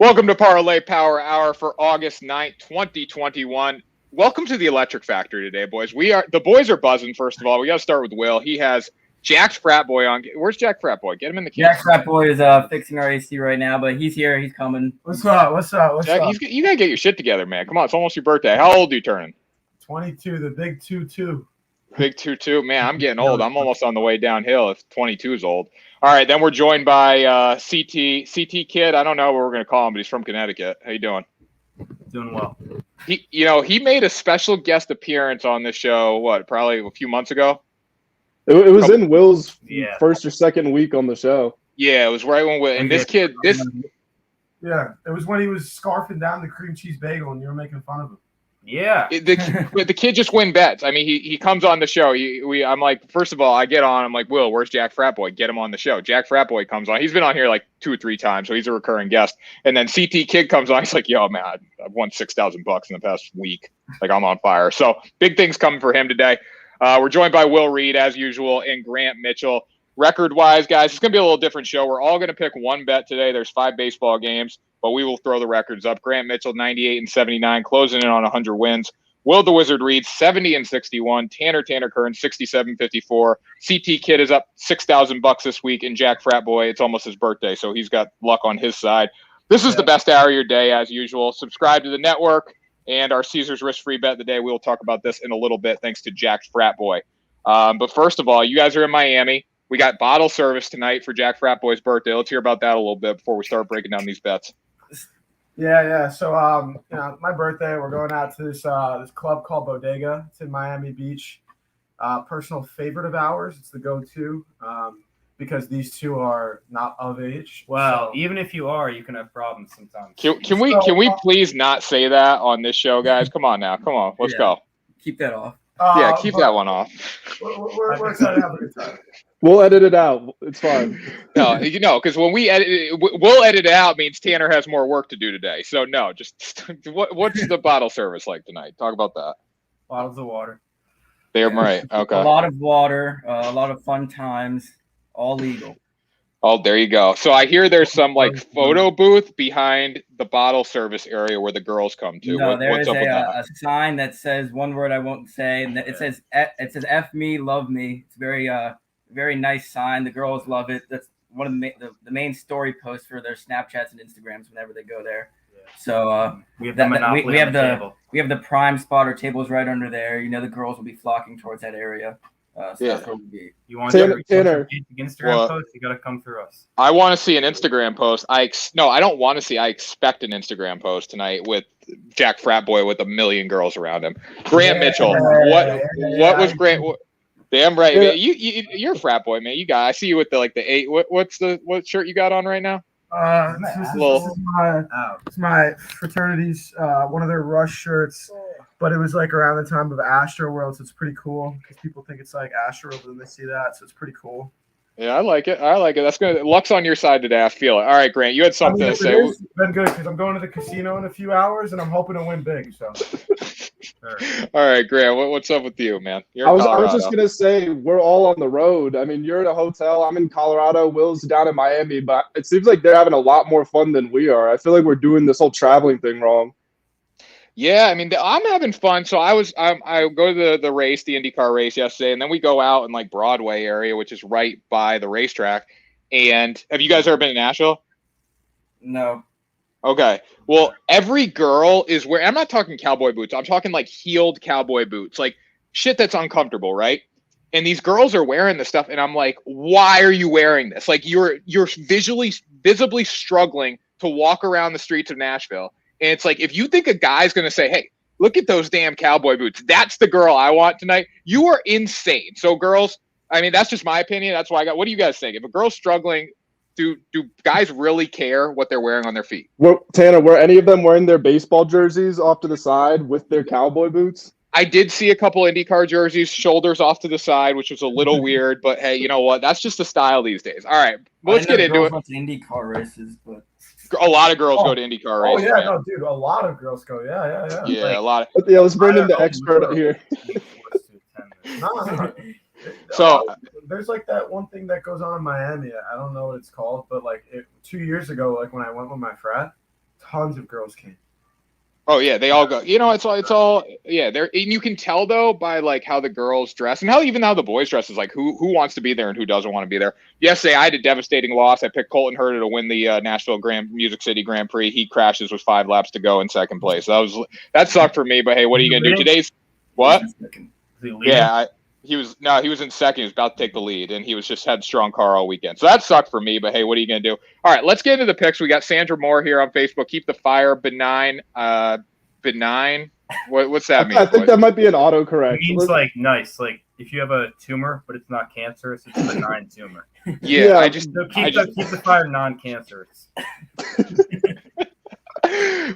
Welcome to Parlay Power Hour for August 9th, 2021. Welcome to the Electric Factory today, boys. The boys are buzzing, first of all. We got to start with Will. He has Jack's Frat Boy on. Where's Jack Frat Boy? Get him in the camera. Jack Frat Boy is fixing our AC right now, but he's here. He's coming. What's up? Jack, you got to get your shit together, man. Come on, it's almost your birthday. How old are you turning? 22, the big 2-2. Big 2-2. Man, I'm getting old. I'm almost on the way downhill if 22 is old. All right, then we're joined by CT Kid. I don't know what we're going to call him, but he's from Connecticut. How you doing? Doing well. He made a special guest appearance on this show, probably a few months ago? It was in Will's first or second week on the show. Yeah, it was right when Will. And this kid. Yeah, it was when he was scarfing down the cream cheese bagel and you were making fun of him. Yeah. The kid just win bets. I mean, he comes on the show. I'm like, first of all, I get on. I'm like, Will, where's Jack Frat Boy? Get him on the show. Jack Frat Boy comes on. He's been on here like 2 or 3 times, so he's a recurring guest. And then CT Kid comes on. He's like, yo, man, I've won $6,000 in the past week. Like, I'm on fire. So big things coming for him today. We're joined by Will Reed, as usual, and Grant Mitchell. Record-wise, guys, it's going to be a little different show. We're all going to pick one bet today. There's 5 baseball games, but we will throw the records up. Grant Mitchell, 98 and 79, closing in on 100 wins. Will the Wizard Reed, 70 and 61. Tanner Kern, 67-54. CT Kid is up $6,000 this week, and Jack Frat Boy, it's almost his birthday, so he's got luck on his side. This is the best hour of your day, as usual. Subscribe to the network and our Caesars risk-free bet of the day. We'll talk about this in a little bit, thanks to Jack Frat Boy. But first of all, you guys are in Miami. We got bottle service tonight for Jack Frat Boy's birthday. Let's hear about that a little bit before we start breaking down these bets. Yeah. So, my birthday, we're going out to this club called Bodega. It's in Miami Beach. Personal favorite of ours. It's the go-to because these two are not of age. Well, even if you are, you can have problems sometimes. Can we please not say that on this show, guys? Come on now. Come on. Let's go. Keep that off. Keep that one off. We're excited to have a good time. We'll edit it out. It's fine. No, because when we edit, we'll edit it out means Tanner has more work to do today. So no, just what's the bottle service like tonight? Talk about that. Bottles of water. They're right. Okay. A lot of water, a lot of fun times, all legal. Oh, there you go. So I hear there's some like photo booth behind the bottle service area where the girls come to. No, there is a sign that says one word I won't say, and it says "F me, love me." It's very nice sign. The girls love it. That's one of the main story posts for their Snapchats and Instagrams whenever they go there. Yeah. So we have the prime spot. Our table's right under there. You know, the girls will be flocking towards that area. That's where we'll be. You want Tanner, Instagram post? You got to come through us. I want to see an Instagram post. I don't want to see. I expect an Instagram post tonight with Jack Frat Boy with 1 million girls around him. Grant Mitchell. What was Grant? Damn right, man. You're a frat boy, man. I see you with the 8. What shirt you got on right now? It's my fraternity's one of their Rush shirts, but it was like around the time of Astro World, so it's pretty cool because people think it's like Astro World when they see that, so it's pretty cool. Yeah, I like it. That's good. Luck's on your side today. I feel it. All right, Grant, you had something to say. It's been good because I'm going to the casino in a few hours and I'm hoping to win big. So. All right, Grant, what's up with you, man? I was just gonna say we're all on the road. I mean, you're in a hotel. I'm in Colorado. Will's down in Miami, but it seems like they're having a lot more fun than we are. I feel like we're doing this whole traveling thing wrong. Yeah, I mean, I'm having fun. So I go to the race, the IndyCar race yesterday, and then we go out in like Broadway area, which is right by the racetrack. And have you guys ever been to Nashville? No. Okay. Well, every girl is wearing, I'm not talking cowboy boots. I'm talking like heeled cowboy boots, like shit that's uncomfortable, right? And these girls are wearing this stuff, and I'm like, why are you wearing this? Like you're visibly struggling to walk around the streets of Nashville. And it's like, if you think a guy's going to say, hey, look at those damn cowboy boots, that's the girl I want tonight, you are insane. So girls, I mean, that's just my opinion. That's why what do you guys think? If a girl's struggling, do guys really care what they're wearing on their feet? Tanner, were any of them wearing their baseball jerseys off to the side with their cowboy boots? I did see a couple IndyCar jerseys, shoulders off to the side, which was a little weird, but hey, you know what? That's just the style these days. All right, let's get into it. IndyCar races, but a lot of girls go to IndyCar races. Oh yeah, no, dude, a lot of girls go. Yeah. Yeah, like, a lot. Yeah, let's bring in the expert here. No. So there's like that one thing that goes on in Miami. I don't know what it's called, but like 2 years ago, like when I went with my frat, tons of girls came. Oh yeah, they all go. You know, it's all yeah. There, and you can tell though by like how the girls dress and how the boys dress is like who wants to be there and who doesn't want to be there. Yesterday, I had a devastating loss. I picked Colton Herta to win the Nashville Music City Grand Prix. He crashes with 5 laps to go in second place. That sucked for me. But hey, what are you gonna do? Today's what? Yeah, he was in second. He was about to take the lead, and he was just headstrong car all weekend. So that sucked for me. But hey, what are you gonna do? All right, let's get into the picks. We got Sandra Moore here on Facebook. Keep the fire benign. Benign. What's that mean? I think that might be an autocorrect. It means like nice. Like if you have a tumor, but it's not cancerous, it's a benign tumor. Yeah, I So keep the fire non-cancerous.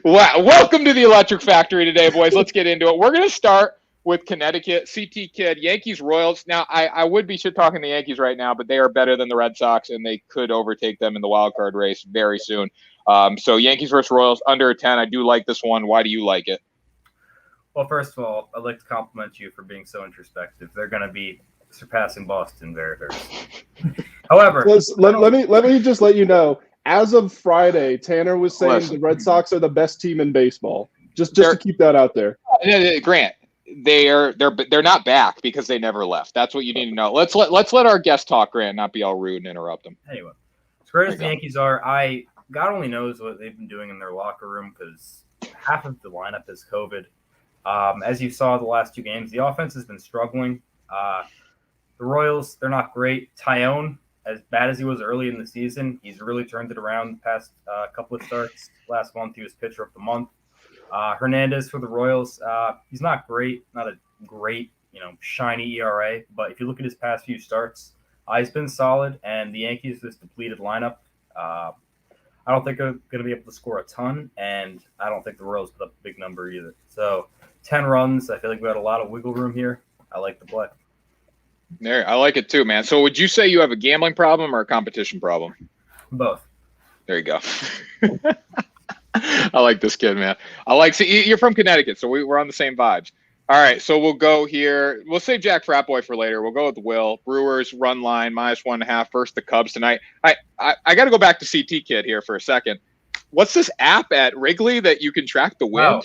Wow. Welcome to the Electric Factory today, boys. Let's get into it. We're gonna start with Connecticut, CT Kid, Yankees, Royals. Now, I would be shit-talking the Yankees right now, but they are better than the Red Sox, and they could overtake them in the wild card race very soon. So Yankees versus Royals, under a 10. I do like this one. Why do you like it? Well, first of all, I'd like to compliment you for being so introspective. They're going to be surpassing Boston very, very soon. However, let me just let you know, as of Friday, Tanner was saying the Red Sox are the best team in baseball. Just to keep that out there. Grant, they're not back because they never left. That's what you need to know. Let's let our guest talk, Grant, not be all rude and interrupt them. Anyway, as great as the Yankees are, God only knows what they've been doing in their locker room because half of the lineup is COVID. As you saw the last 2 games, the offense has been struggling. The Royals, they're not great. Tyone, as bad as he was early in the season, he's really turned it around the past couple of starts. Last month, he was pitcher of the month. Hernandez for the Royals, he's not great, not a great, shiny ERA. But if you look at his past few starts, he's been solid. And the Yankees, this depleted lineup, I don't think they're going to be able to score a ton, and I don't think the Royals put up a big number either. So 10 runs, I feel like we got a lot of wiggle room here. I like the play. There, I like it too, man. So would you say you have a gambling problem or a competition problem? Both. There you go. I like this kid, man. See, you're from Connecticut, so we're on the same vibes. All right, so we'll go here. We'll save Jack Fratboy for later. We'll go with Will. Brewers run line -1.5 versus the Cubs tonight. I got to go back to CT Kid here for a second. What's this app at Wrigley that you can track the wind?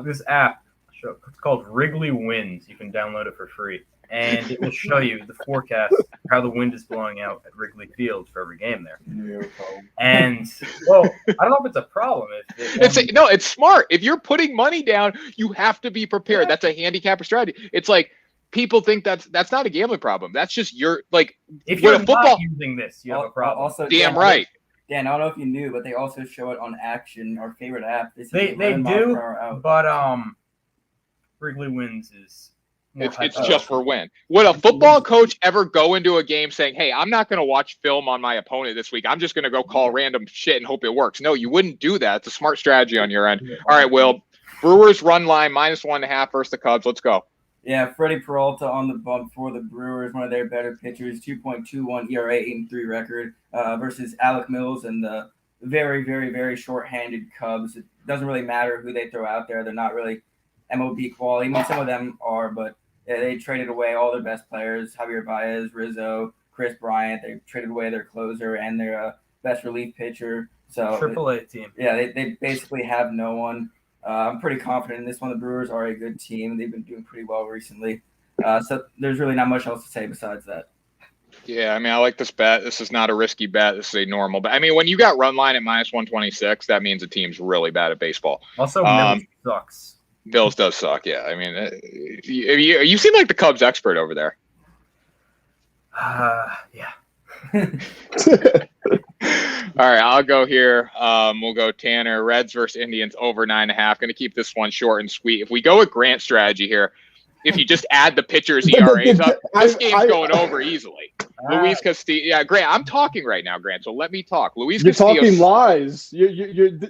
This app, it's called Wrigley Winds. You can download it for free, and it will show you the forecast, how the wind is blowing out at Wrigley Field for every game there. And, well, I don't know if it's a problem. It's smart. If you're putting money down, you have to be prepared. That's a handicapper strategy. It's like people think that's not a gambling problem. That's just if you're not using this, you have a problem. Also, damn right. Dan, I don't know if you knew, but they also show it on Action, our favorite app. They do, but Wrigley Winds is. It's just for win. Would a football coach ever go into a game saying, "Hey, I'm not going to watch film on my opponent this week. I'm just going to go call random shit and hope it works"? No, you wouldn't do that. It's a smart strategy on your end. All right, Will. Brewers run line -1.5 versus the Cubs. Let's go. Yeah, Freddie Peralta on the bump for the Brewers, one of their better pitchers, 2.21 ERA, 8-3 record versus Alec Mills and the very, very, very short-handed Cubs. It doesn't really matter who they throw out there. They're not really MLB quality. I mean, some of them are, but they traded away all their best players, Javier Baez, Rizzo, Chris Bryant. They traded away their closer and their best relief pitcher. So AAA team. Yeah, they basically have no one. I'm pretty confident in this one. The Brewers are a good team. They've been doing pretty well recently. So there's really not much else to say besides that. Yeah, I mean, I like this bet. This is not a risky bet. This is a normal bet. I mean, when you got run line at -126, that means the team's really bad at baseball. Also, Mills sucks. Bills does suck, yeah. I mean, you seem like the Cubs expert over there. Yeah. All right, I'll go here. We'll go Tanner. Reds versus Indians over 9.5. Going to keep this one short and sweet. If we go with Grant strategy here, if you just add the pitchers' ERAs up, this game's going over easily. Luis Castillo. Yeah, Grant, I'm talking right now, Grant, so let me talk. Luis Castillo. You're talking lies.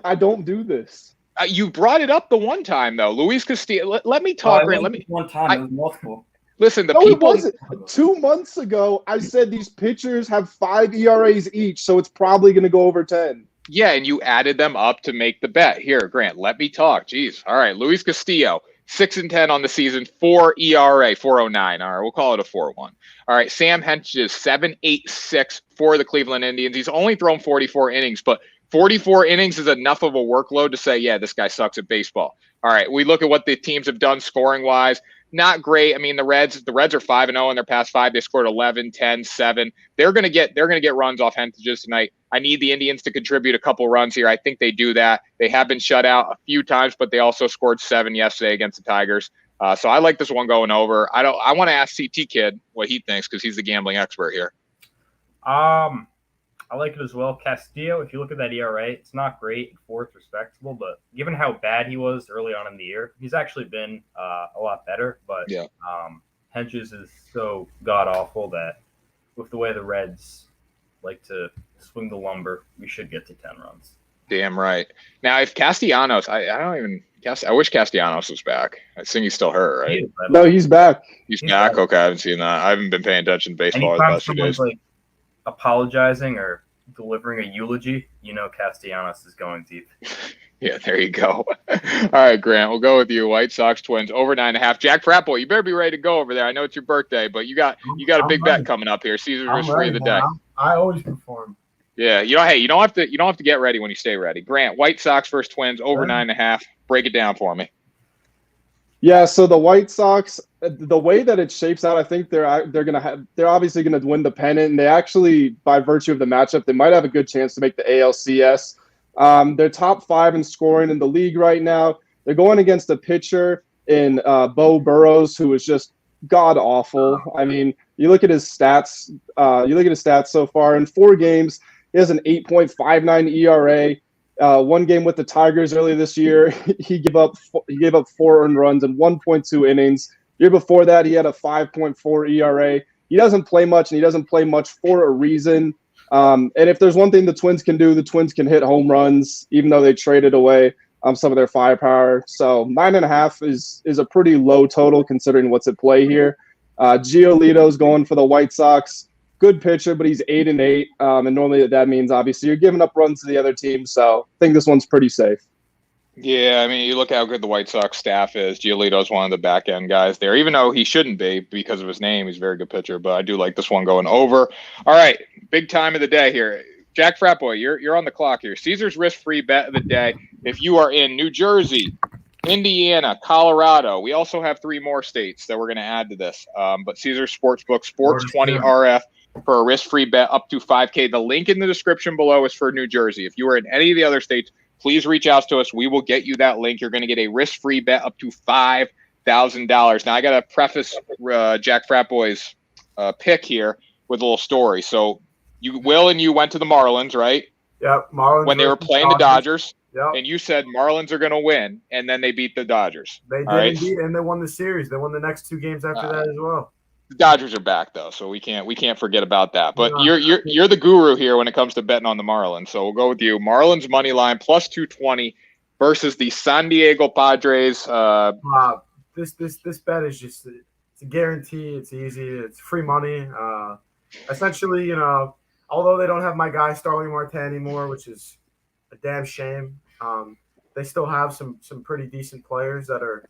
I don't do this. You brought it up the one time, though. Luis Castillo. Let me talk, Grant. Let me. One time, it was multiple. Listen, It wasn't. 2 months ago, I said these pitchers have 5 ERAs each, so it's probably going to go over 10. Yeah, and you added them up to make the bet. Here, Grant, let me talk. Jeez. All right, Luis Castillo, 6-10 on the season, 4 ERA, 4.09. All right, we'll call it a 4-1. All right, Sam Hentges, 7.86 for the Cleveland Indians. He's only thrown 44 innings, but 44 innings is enough of a workload to say, yeah, this guy sucks at baseball. All right, we look at what the teams have done scoring-wise. Not great. I mean, the Reds are 5-0 in their past 5. They scored 11, 10, 7. They're going to get runs off Hentages tonight. I need the Indians to contribute a couple runs here. I think they do that. They have been shut out a few times, but they also scored 7 yesterday against the Tigers. So I like this one going over. I want to ask CT Kid what he thinks because he's the gambling expert here. I like it as well. Castillo, if you look at that ERA, it's not great. 4th, respectable, but given how bad he was early on in the year, he's actually been a lot better. But yeah. Hentges is so god-awful that with the way the Reds like to swing the lumber, we should get to 10 runs. Damn right. Now, if Castellanos, I wish Castellanos was back. I think he's still hurt, right? No, he's back. He's back? Okay, I haven't seen that. I haven't been paying attention to baseball the past few days. Like apologizing or delivering a eulogy, Castellanos is going deep. Yeah, there you go. All right, Grant, we'll go with you. White Sox Twins over 9.5. Jack Frat Boy, you better be ready to go over there. I know it's your birthday, but you got a big bet coming up here. Caesar's risk free of the day. I always perform. Yeah, you don't have to get ready when you stay ready. Grant, White Sox versus Twins over 9.5. Break it down for me. Yeah, so the White Sox, the way that it shapes out, I think they're obviously gonna win the pennant, and they actually, by virtue of the matchup, they might have a good chance to make the ALCS. They're top 5 in scoring in the league right now. They're going against a pitcher in Bo Burrows, who is just god awful. I mean, you look at his stats. So far in 4 games, he has an 8.59 ERA. One game with the Tigers earlier this year, he gave up 4 earned runs in 1.2 innings. Year before that, he had a 5.4 ERA. He doesn't play much, and he doesn't play much for a reason. And if there's one thing the Twins can do, the Twins can hit home runs, even though they traded away some of their firepower. So 9.5 is a pretty low total considering what's at play here. Giolito's going for the White Sox. Good pitcher, but he's 8-8, and normally that means obviously you're giving up runs to the other team. So I think this one's pretty safe. Yeah, I mean, you look how good the White Sox staff is. Giolito's one of the back end guys there, even though he shouldn't be because of his name. He's a very good pitcher, but I do like this one going over. All right, big time of the day here. Jack Frat Boy, you're on the clock here. Caesar's risk-free bet of the day. If you are in New Jersey, Indiana, Colorado, we also have 3 more states that we're going to add to this. But Caesar's Sportsbook, Sports 20 RF. For a risk-free bet up to $5K. The link in the description below is for New Jersey. If you are in any of the other states, please reach out to us. We will get you that link. You're going to get a risk-free bet up to $5,000. Now, I got to preface Jack Frat Boy's pick here with a little story. So, you went to the Marlins, right? Yep, Marlins. When they were playing the Dodgers. Yep. And you said Marlins are going to win, and then they beat the Dodgers. They did indeed, and they won the series. They won the next 2 games after that as well. The Dodgers are back though, so we can't forget about that. But you're the guru here when it comes to betting on the Marlins. So we'll go with you. Marlins money line plus 220 versus the San Diego Padres. This bet is just it's a guarantee. It's easy. It's free money. Essentially, although they don't have my guy Starling Marte anymore, which is a damn shame. They still have some pretty decent players that are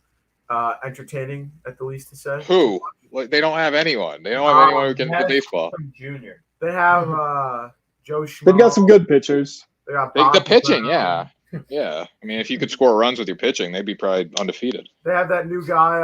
entertaining at the least to say. Who? They don't have anyone. They don't have anyone who can hit baseball. Junior. They have Joe Schmo. They've got some good pitchers. They got the pitching, yeah. Yeah. I mean, if you could score runs with your pitching, they'd be probably undefeated. They have that new guy.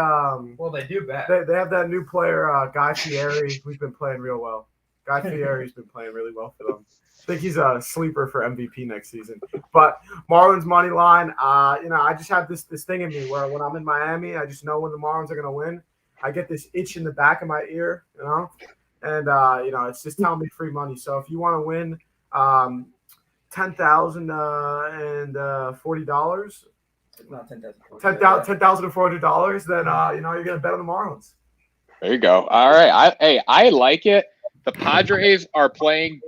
Well, they do bat. They have that new player, Guy Fieri, who's been playing real well. Guy Fieri's been playing really well for them. I think he's a sleeper for MVP next season. But Marlins money line, I just have this thing in me where when I'm in Miami, I just know when the Marlins are going to win. I get this itch in the back of my ear, and it's just telling me free money. So if you want to win $10,000 and $40, not $10,000. $10,400, then you're going to bet on the Marlins. There you go. All right, I like it. The Padres are playing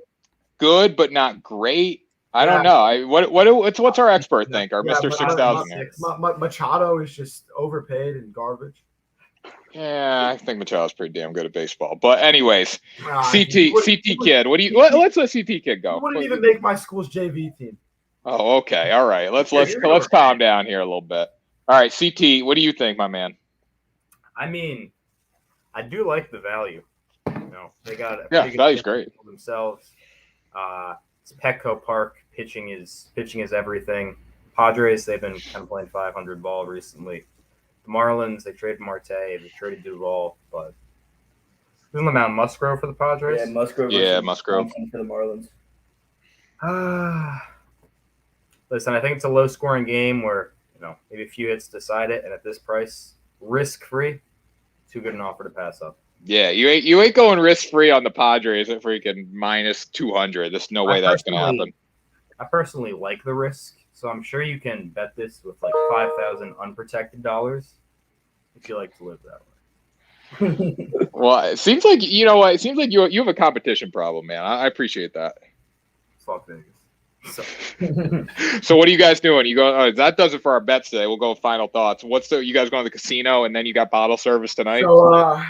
good, but not great. I don't know. What's our expert think? Our Mr. 6,000 here. Machado is just overpaid and garbage. Yeah, I think Machado's pretty damn good at baseball. But anyways, CT Kid, let's let CT Kid go. He wouldn't even make my school's JV team. Oh, okay. All right. Let's calm down here a little bit. All right, CT, what do you think, my man? I mean, I do like the value. They got value's great themselves. It's Petco Park. Pitching is everything. Padres, they've been kind of playing 500 ball recently. The Marlins, they traded Marte, they traded Duvall, but isn't the Mount Musgrove for the Padres? Yeah, Musgrove. Yeah, Musgrove for the Marlins. Listen, I think it's a low-scoring game where maybe a few hits decide it, and at this price, risk-free, too good an offer to pass up. Yeah, you ain't going risk-free on the Padres at freaking minus 200. There's no way that's going to happen. I personally like the risk, so I'm sure you can bet this with like $5,000 unprotected dollars if you like to live that way. Well, it seems like It seems like you have a competition problem, man. I appreciate that. Fuck Vegas. So what are you guys doing? You go. That does it for our bets today. We'll go with final thoughts. You guys going to the casino and then you got bottle service tonight? So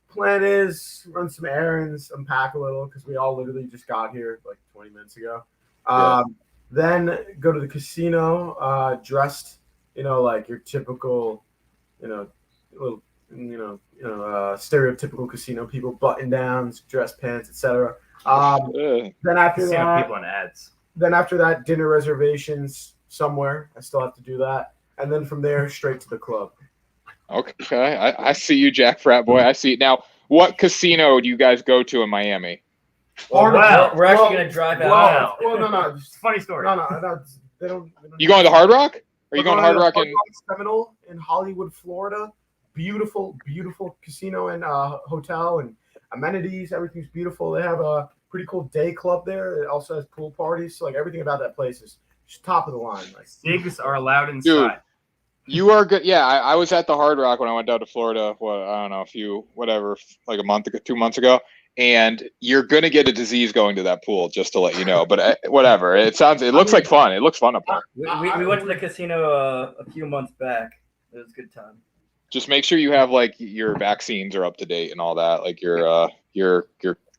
plan is run some errands, unpack a little because we all literally just got here like 20 minutes ago. Then go to the casino, dressed, like your typical, little, stereotypical casino people, button downs, dress pants, etc. Then after Casino that, people in ads. Then after that, dinner reservations somewhere. I still have to do that, and then from there, straight to the club. Okay, I see you, Jack Frat Boy. I see. Now, what casino do you guys go to in Miami? We're actually going to drive out. Well, no. Funny story. No. They don't. You going to Hard Rock? Are you going to Hard Rock in Seminole in Hollywood, Florida? Beautiful, beautiful casino and hotel and amenities. Everything's beautiful. They have a pretty cool day club there. It also has pool parties. So like everything about that place is just top of the line. Like Cigs are allowed inside. Dude, you are good. Yeah, I was at the Hard Rock when I went down to Florida. I don't know, like a month ago, 2 months ago. And you're gonna get a disease going to that pool, just to let you know. But whatever. It looks like fun. It looks fun up there. We went to the casino a few months back. It was a good time. Just make sure you have like your vaccines are up to date and all that. Like your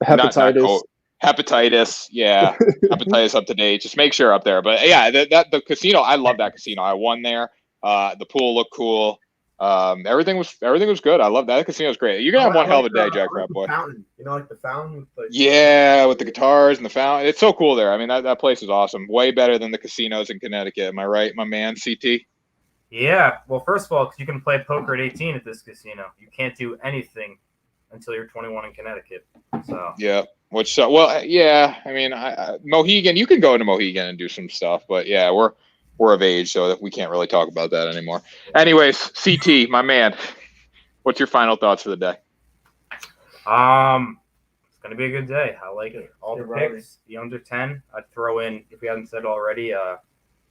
hepatitis. Hepatitis, yeah, hepatitis up to date. Just make sure up there. But yeah, the casino, I love that casino. I won there. The pool looked cool. Everything was good. I love that. Casino was great. You're gonna have one hell of a day, Jack Frat Boy. Fountain. Like the fountain with with the guitars and the fountain. It's so cool there. I mean, that place is awesome. Way better than the casinos in Connecticut. Am I right, my man, CT? Yeah. Well, first of all, you can play poker at 18 at this casino. You can't do anything until you're 21 in Connecticut. So yeah. I mean, Mohegan. You can go into Mohegan and do some stuff, but yeah, we're of age, so that we can't really talk about that anymore. Anyways, CT, my man, what's your final thoughts for the day? It's gonna be a good day. I like it. All the picks, the under 10. I'd throw in, if we haven't said it already,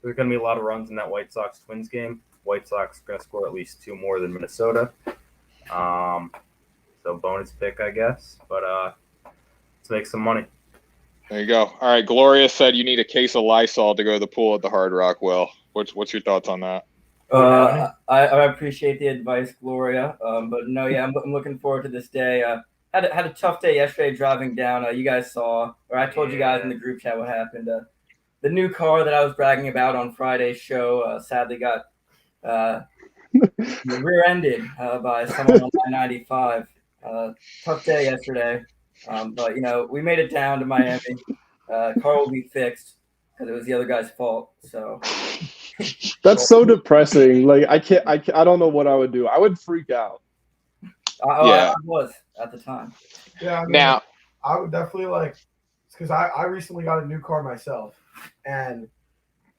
there's gonna be a lot of runs in that White Sox Twins game. White Sox are gonna score at least 2 more than Minnesota. So bonus pick, I guess. But let's make some money. There you go. All right, Gloria said you need a case of Lysol to go to the pool at the Hard Rock. Will, what's your thoughts on that? I appreciate the advice, Gloria. But no, yeah, I'm looking forward to this day. Had a tough day yesterday driving down. You guys saw, or I told you guys in the group chat what happened. The new car that I was bragging about on Friday's show sadly got rear-ended by someone on 995. Tough day yesterday. But we made it down to Miami. Car will be fixed because it was the other guy's fault. So that's so depressing. Like I don't know what I would do. I would freak out. I was at the time. Yeah. Now I would definitely because I recently got a new car myself, and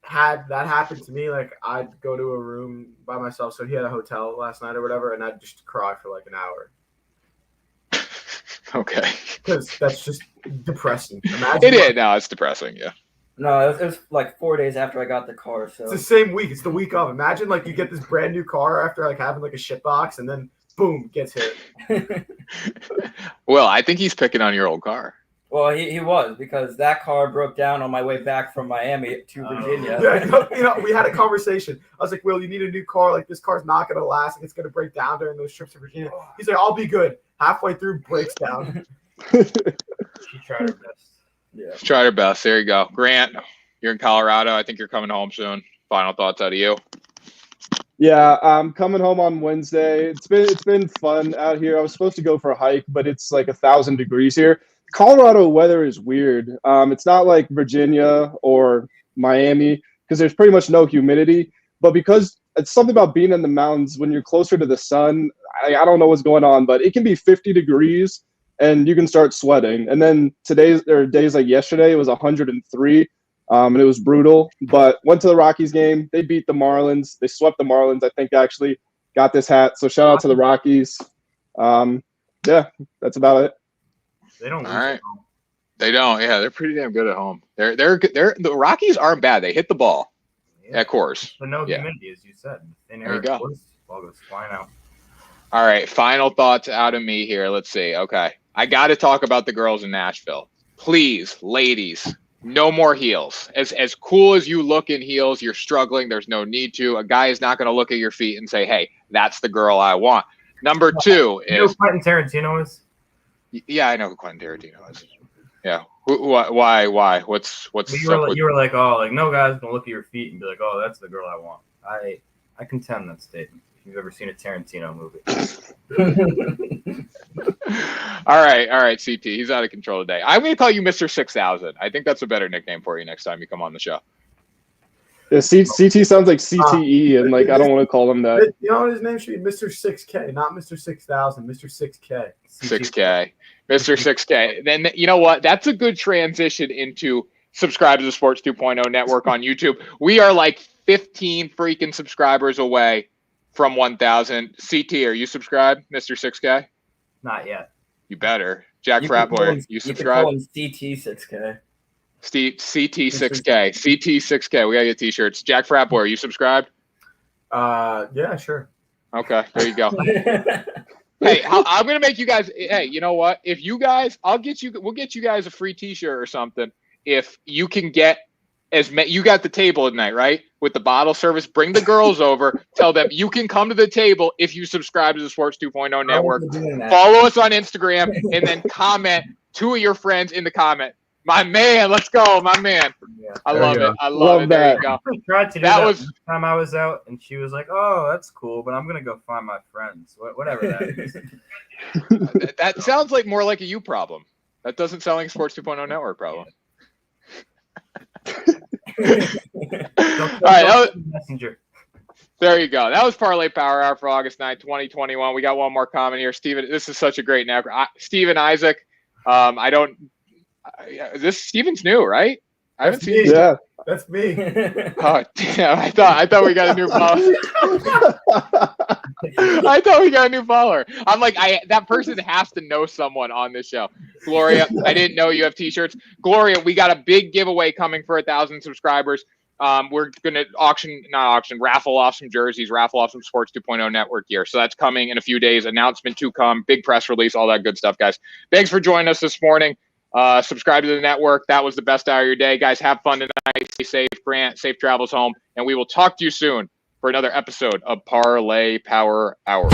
had that happened to me, like I'd go to a room by myself. So he had a hotel last night or whatever, and I'd just cry for like an hour. Okay. Because that's just depressing. Imagine it is. No, it's depressing. Yeah. No, it was like 4 days after I got the car. So it's the same week. It's the week of. Imagine you get this brand new car after having a shit box, and then boom, gets hit. Well, I think he's picking on your old car. Well, he was, because that car broke down on my way back from Miami to Virginia. Yeah, we had a conversation. I was like, Will, you need a new car. Like, this car's not going to last. Like, it's going to break down during those trips to Virginia. He's like, I'll be good. Halfway through, breaks down. She tried her best. Yeah. She tried her best. There you go. Grant, you're in Colorado. I think you're coming home soon. Final thoughts out of you? Yeah, I'm coming home on Wednesday. It's been fun out here. I was supposed to go for a hike, but it's like 1,000 degrees here. Colorado weather is weird. It's not like Virginia or Miami because there's pretty much no humidity. But because it's something about being in the mountains when you're closer to the sun, I don't know what's going on, but it can be 50 degrees and you can start sweating. And then days like yesterday, it was 103, and it was brutal. But went to the Rockies game. They beat the Marlins. They swept the Marlins, I think, actually. Got this hat. So shout out to the Rockies. Yeah, that's about it. They don't lose. All right. They don't. Yeah, they're pretty damn good at home. They're the Rockies aren't bad. They hit the ball. Yeah. Of course. But no Yeah. humidity, as you said. Thin There air, you go. of course, ball goes flying out. All right, final thoughts out of me here. Let's see. Okay. I got to talk about the girls in Nashville. Please, ladies, no more heels. As cool as you look in heels, you're struggling. There's no need to. A guy is not going to look at your feet and say, hey, that's the girl I want. Number two You know is who Quentin Tarantino is? yeah, I know who Quentin Tarantino is. Yeah. Why? What's Well, you were like, oh, like no guy's gonna look at your feet and be like, oh, that's the girl I want. I contend that statement. If you've ever seen a Tarantino movie. All right, CT. He's out of control today. I'm going to call you Mr. 6000. I think that's a better nickname for you next time you come on the show. Yeah, CT sounds like CTE, and like I don't want to call him that. You know what his name should be? Mr. 6K, not Mr. 6000, Mr. 6K. 6K. Mr. 6K. Then you know what? That's a good transition into subscribe to the Sports 2.0 network on YouTube. We are like 15 freaking subscribers away from 1,000. CT, are you subscribed, Mr. 6K? Not yet. You better. Jack Frat Boy, you subscribe? You can call him CT6K. CT6K. CT6K. We got to get t-shirts. Jack Frat Boy, are you subscribed? Yeah, sure. Okay, there you go. Hey, I'm gonna make you guys. Hey, you know what? If you guys, we'll get you guys a free T-shirt or something. If you can get you got the table tonight, right? With the bottle service, bring the girls over. Tell them you can come to the table if you subscribe to the Sports 2.0 network. Follow us on Instagram and then comment 2 of your friends in the comment. My man, let's go, my man. Yeah. I love it. I love it. that. There you go. I tried to do That that was- the time I was out, and she was like, "Oh, that's cool, but I'm gonna go find my friends." Whatever that is. That sounds like more like a you problem. That doesn't sound like a Sports 2.0 network problem. All right, Messenger. there you go. That was Parlay Power Hour for August 9, 2021. We got one more comment here. Steven, this is such a great network. Steven Isaac. This Steven's new, right? I haven't seen. Yeah. That's me. Oh damn! I thought we got a new follower. I thought we got a new follower. I'm like, that person has to know someone on this show. Gloria, I didn't know you have t-shirts. Gloria, we got a big giveaway coming for 1,000 subscribers. We're gonna raffle off some jerseys, raffle off some Sports 2.0 network gear. So that's coming in a few days. Announcement to come, big press release, all that good stuff, guys. Thanks for joining us this morning. Subscribe to the network. That was the best hour of your day, guys. Have fun tonight. Stay safe. Grant, safe travels home, and we will talk to you soon for another episode of Parlay Power Hour.